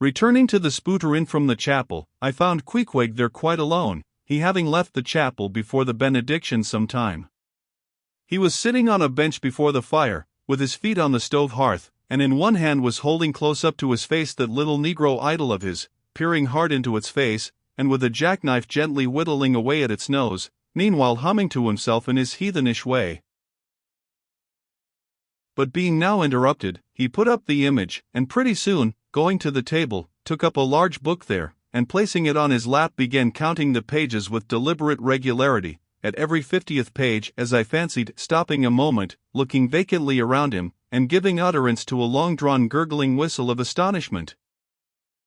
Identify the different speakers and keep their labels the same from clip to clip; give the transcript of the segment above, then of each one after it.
Speaker 1: Returning to the spooterin from the chapel, I found Queequeg there quite alone, he having left the chapel before the benediction some time. He was sitting on a bench before the fire, with his feet on the stove hearth, and in one hand was holding close up to his face that little Negro idol of his, peering hard into its face, and with a jackknife gently whittling away at its nose, meanwhile humming to himself in his heathenish way. But being now interrupted, he put up the image, and pretty soon, going to the table, took up a large book there, and placing it on his lap began counting the pages with deliberate regularity, at every 50th page, as I fancied, stopping a moment, looking vacantly around him, and giving utterance to a long-drawn gurgling whistle of astonishment.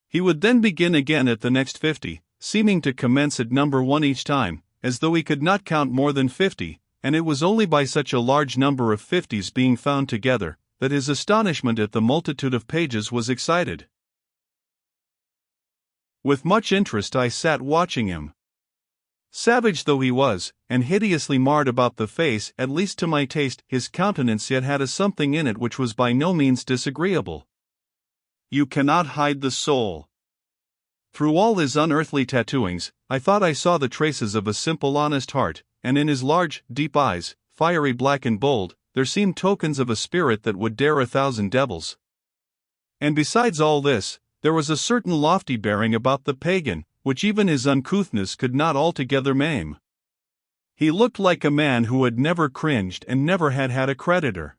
Speaker 1: He would then begin again at the next 50, seeming to commence at number 1 each time, as though he could not count more than 50, and it was only by such a large number of 50s being found together, that his astonishment at the multitude of pages was excited. With much interest I sat watching him. Savage though he was, and hideously marred about the face, at least to my taste, his countenance yet had a something in it which was by no means disagreeable. You cannot hide the soul. Through all his unearthly tattooings, I thought I saw the traces of a simple honest heart, and in his large, deep eyes, fiery black and bold, there seemed tokens of a spirit that would dare 1,000 devils. And besides all this, there was a certain lofty bearing about the pagan, which even his uncouthness could not altogether maim. He looked like a man who had never cringed and never had had a creditor.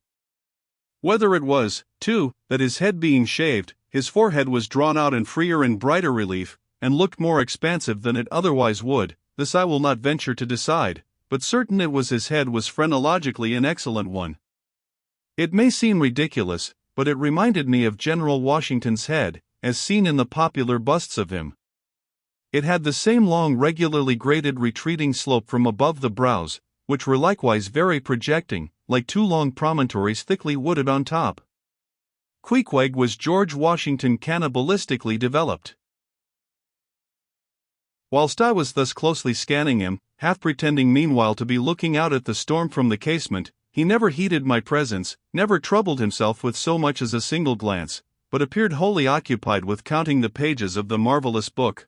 Speaker 1: Whether it was, too, that his head being shaved, his forehead was drawn out in freer and brighter relief, and looked more expansive than it otherwise would, this I will not venture to decide, but certain it was his head was phrenologically an excellent one. It may seem ridiculous, but it reminded me of General Washington's head, as seen in the popular busts of him. It had the same long regularly graded retreating slope from above the brows, which were likewise very projecting, like two long promontories thickly wooded on top. Queequeg was George Washington cannibalistically developed. Whilst I was thus closely scanning him, half pretending meanwhile to be looking out at the storm from the casement, he never heeded my presence, never troubled himself with so much as a single glance, but appeared wholly occupied with counting the pages of the marvelous book.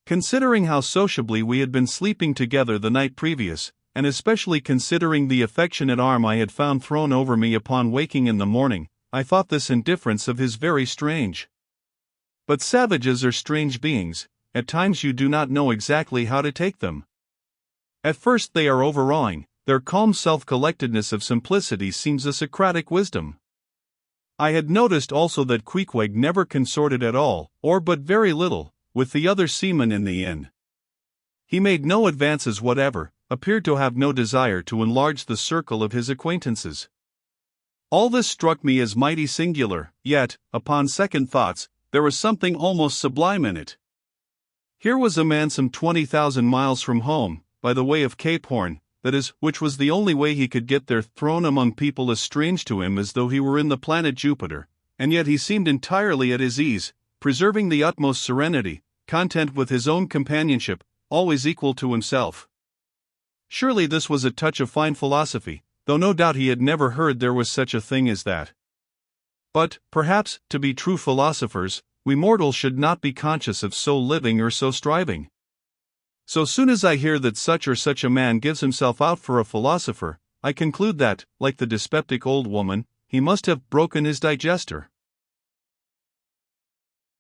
Speaker 1: Considering how sociably we had been sleeping together the night previous, and especially considering the affectionate arm I had found thrown over me upon waking in the morning, I thought this indifference of his very strange. But savages are strange beings. At times you do not know exactly how to take them. At first they are overawing, their calm self-collectedness of simplicity seems a Socratic wisdom. I had noticed also that Queequeg never consorted at all, or but very little, with the other seamen in the inn. He made no advances whatever, appeared to have no desire to enlarge the circle of his acquaintances. All this struck me as mighty singular, yet, upon second thoughts, there was something almost sublime in it. Here was a man some 20,000 miles from home, by the way of Cape Horn, that is, which was the only way he could get there, thrown among people as strange to him as though he were in the planet Jupiter, and yet he seemed entirely at his ease, preserving the utmost serenity, content with his own companionship, always equal to himself. Surely this was a touch of fine philosophy, though no doubt he had never heard there was such a thing as that. But, perhaps, to be true philosophers, we mortals should not be conscious of so living or so striving. So soon as I hear that such or such a man gives himself out for a philosopher, I conclude that, like the dyspeptic old woman, he must have broken his digester.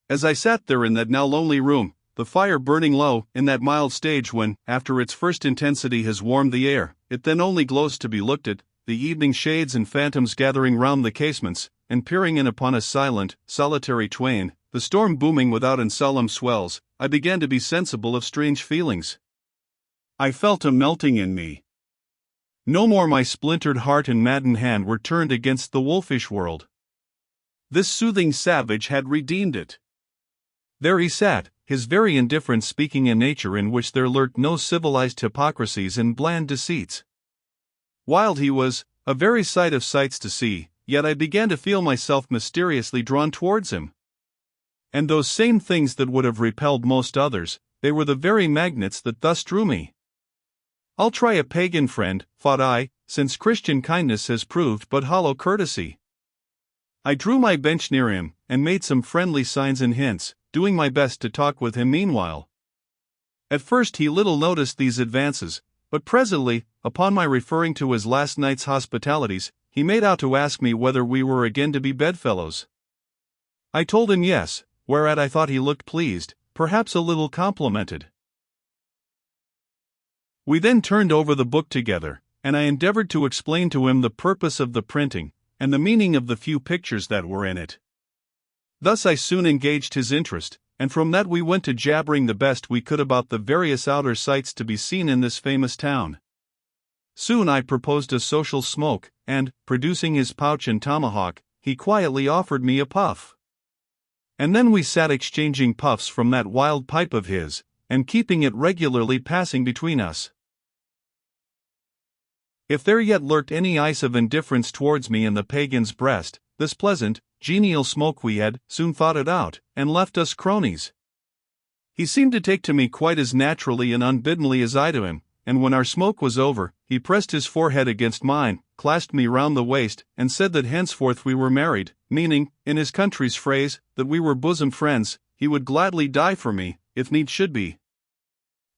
Speaker 1: As I sat there in that now lonely room, the fire burning low, in that mild stage when, after its first intensity has warmed the air, it then only glows to be looked at, the evening shades and phantoms gathering round the casements, and peering in upon us silent, solitary twain, the storm booming without in solemn swells, I began to be sensible of strange feelings. I felt a melting in me. No more my splintered heart and maddened hand were turned against the wolfish world. This soothing savage had redeemed it. There he sat, his very indifference speaking a nature in which there lurked no civilized hypocrisies and bland deceits. Wild he was, a very sight of sights to see, yet I began to feel myself mysteriously drawn towards him. And those same things that would have repelled most others, they were the very magnets that thus drew me. I'll try a pagan friend, thought I, since Christian kindness has proved but hollow courtesy. I drew my bench near him, and made some friendly signs and hints, doing my best to talk with him meanwhile. At first he little noticed these advances, but presently, upon my referring to his last night's hospitalities, he made out to ask me whether we were again to be bedfellows. I told him yes, whereat I thought he looked pleased, perhaps a little complimented. We then turned over the book together, and I endeavored to explain to him the purpose of the printing, and the meaning of the few pictures that were in it. Thus I soon engaged his interest, and from that we went to jabbering the best we could about the various outer sights to be seen in this famous town. Soon I proposed a social smoke, and, producing his pouch and tomahawk, he quietly offered me a puff. And then we sat exchanging puffs from that wild pipe of his, and keeping it regularly passing between us. If there yet lurked any ice of indifference towards me in the pagan's breast, this pleasant, genial smoke we had soon thawed it out, and left us cronies. He seemed to take to me quite as naturally and unbiddenly as I to him, and when our smoke was over, he pressed his forehead against mine, clasped me round the waist, and said that henceforth we were married, meaning, in his country's phrase, that we were bosom friends. He would gladly die for me, if need should be.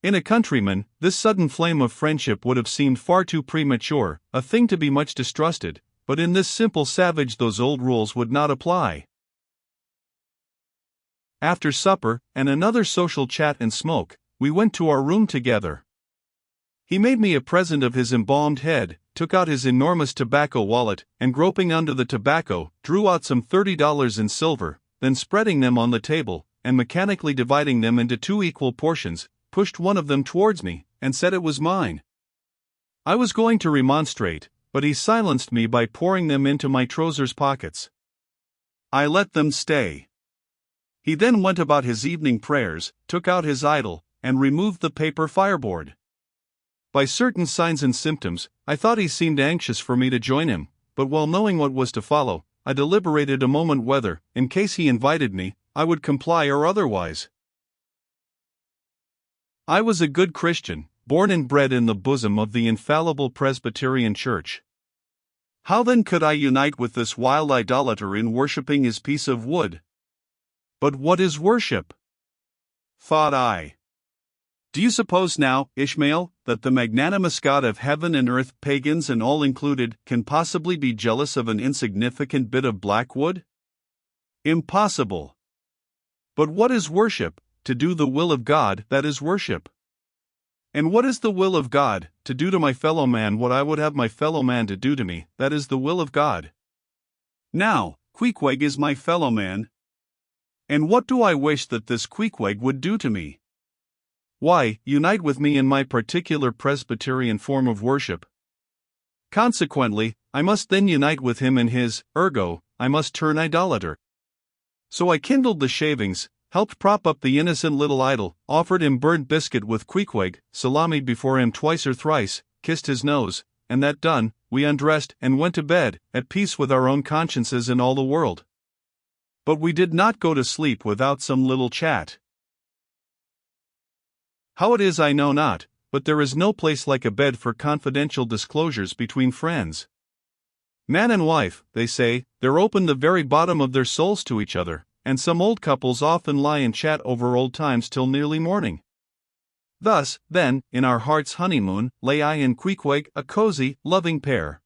Speaker 1: In a countryman, this sudden flame of friendship would have seemed far too premature, a thing to be much distrusted, but in this simple savage those old rules would not apply. After supper, and another social chat and smoke, we went to our room together. He made me a present of his embalmed head, took out his enormous tobacco wallet, and groping under the tobacco, drew out some $30 in silver, then spreading them on the table, and mechanically dividing them into 2 equal portions, pushed one of them towards me, and said it was mine. I was going to remonstrate, but he silenced me by pouring them into my trousers pockets. I let them stay. He then went about his evening prayers, took out his idol, and removed the paper fireboard. By certain signs and symptoms, I thought he seemed anxious for me to join him, but well knowing what was to follow, I deliberated a moment whether, in case he invited me, I would comply or otherwise. I was a good Christian, born and bred in the bosom of the infallible Presbyterian Church. How then could I unite with this wild idolater in worshipping his piece of wood? But what is worship? Thought I. Do you suppose now, Ishmael, that the magnanimous God of heaven and earth, pagans and all included, can possibly be jealous of an insignificant bit of black wood? Impossible. But what is worship? To do the will of God, that is worship. And what is the will of God? To do to my fellow man what I would have my fellow man to do to me, that is the will of God. Now, Queequeg is my fellow man. And what do I wish that this Queequeg would do to me? Why, unite with me in my particular Presbyterian form of worship. Consequently, I must then unite with him in his, ergo, I must turn idolater. So I kindled the shavings, helped prop up the innocent little idol, offered him burnt biscuit with Queequeg, salamied before him twice or thrice, kissed his nose, and that done, we undressed and went to bed, at peace with our own consciences and all the world. But we did not go to sleep without some little chat. How it is I know not, but there is no place like a bed for confidential disclosures between friends. Man and wife, they say, they're open the very bottom of their souls to each other, and some old couples often lie and chat over old times till nearly morning. Thus, then, in our heart's honeymoon, lay I and Queequeg, a cozy, loving pair.